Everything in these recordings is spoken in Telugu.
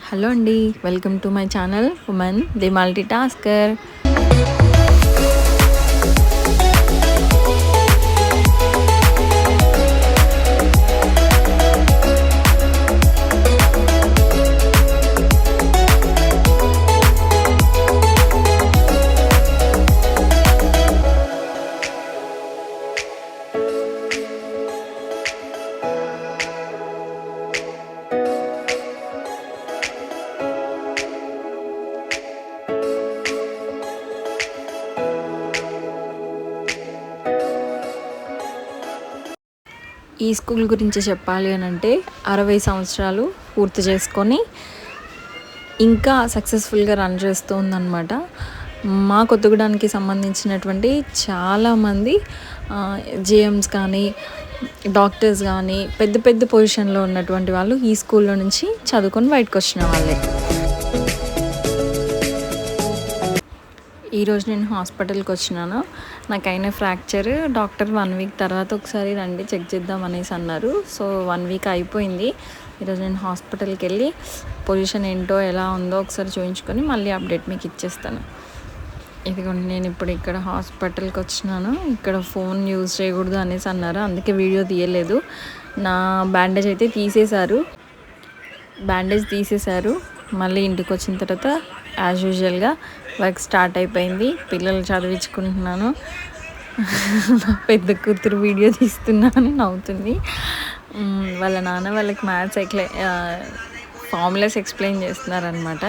హలో అండి, welcome to my channel women the multi tasker. ఈ స్కూల్ గురించి చెప్పాలి అని అంటే 60 సంవత్సరాలు పూర్తి చేసుకొని ఇంకా సక్సెస్ఫుల్గా రన్ చేస్తూ ఉందన్నమాట. మా కొత్తగూడానికి సంబంధించినటువంటి చాలామంది జేఎమ్స్ కానీ డాక్టర్స్ కానీ పెద్ద పెద్ద పొజిషన్లో ఉన్నటువంటి వాళ్ళు ఈ స్కూల్లో నుంచి చదువుకొని బయటకు వచ్చిన వాళ్ళే. ఈరోజు నేను హాస్పిటల్కి వచ్చినాను. నాకైన ఫ్రాక్చర్ డాక్టర్ 1 వీక్ తర్వాత ఒకసారి రండి చెక్ చేద్దాం అనేసి అన్నారు. సో 1 వీక్ అయిపోయింది. ఈరోజు నేను హాస్పిటల్కి వెళ్ళి పొజిషన్ ఏంటో ఎలా ఉందో ఒకసారి చూపించుకొని మళ్ళీ అప్డేట్ మీకు ఇచ్చేస్తాను. ఇదిగోండి, నేను ఇప్పుడు ఇక్కడ హాస్పిటల్కి వచ్చినాను. ఇక్కడ ఫోన్ యూజ్ చేయకూడదు అనేసి అన్నారు, అందుకే వీడియో తీయలేదు. నా బ్యాండేజ్ అయితే తీసేశారు. మళ్ళీ ఇంటికి వచ్చిన తర్వాత యాజ్ యూజువల్గా వర్క్ స్టార్ట్ అయిపోయింది. పిల్లలు చదివించుకుంటున్నాను. నా పెద్ద కూతురు వీడియో తీస్తున్నాను, నవ్వుతుంది. వాళ్ళ నాన్న వాళ్ళకి మ్యాథ్స్ ఫార్ములాస్ ఎక్స్ప్లెయిన్ చేస్తున్నారనమాట.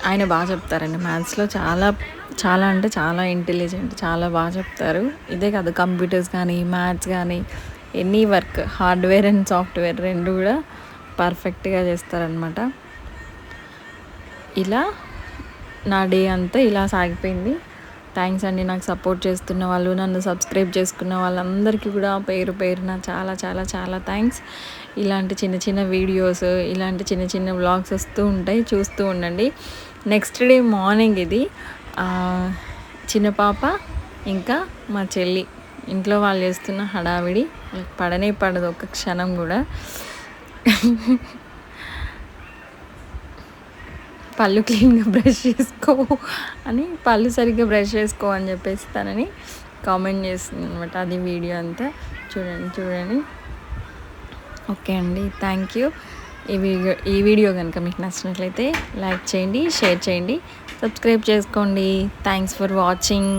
ఆయన బాగా చెప్తారండి మ్యాథ్స్లో, చాలా చాలా అంటే చాలా ఇంటెలిజెంట్, చాలా బాగా చెప్తారు. ఇదే కాదు, కంప్యూటర్స్ కానీ మ్యాథ్స్ కానీ any work, hardware and software రెండు కూడా పర్ఫెక్ట్గా చేస్తారనమాట. ఇలా నా డే అంతా ఇలా సాగిపోయింది. థ్యాంక్స్ అండి నాకు సపోర్ట్ చేస్తున్న వాళ్ళు, నన్ను సబ్స్క్రైబ్ చేసుకున్న వాళ్ళందరికీ కూడా పేరు పేరున చాలా చాలా చాలా థ్యాంక్స్. ఇలాంటి చిన్న చిన్న వీడియోస్, ఇలాంటి చిన్న చిన్న వ్లాగ్స్ వస్తూ ఉంటాయి, చూస్తూ ఉండండి. నెక్స్ట్ డే మార్నింగ్ ఇది చిన్న పాప ఇంకా మా చెల్లి ఇంట్లో వాళ్ళు చేస్తున్న హడావిడి పడదు ఒక క్షణం కూడా. పళ్ళు క్లీన్గా బ్రష్ చేసుకో అని, పళ్ళు సరిగ్గా బ్రష్ చేసుకో అని చెప్పేసి తనని కామెంట్ చేస్తుంది అనమాట. అది వీడియో అంతా చూడండి. ఓకే అండి, థ్యాంక్ యూ. ఈ వీడియో కనుక మీకు నచ్చినట్లయితే లైక్ చేయండి, షేర్ చేయండి, సబ్స్క్రైబ్ చేసుకోండి. Thanks for watching.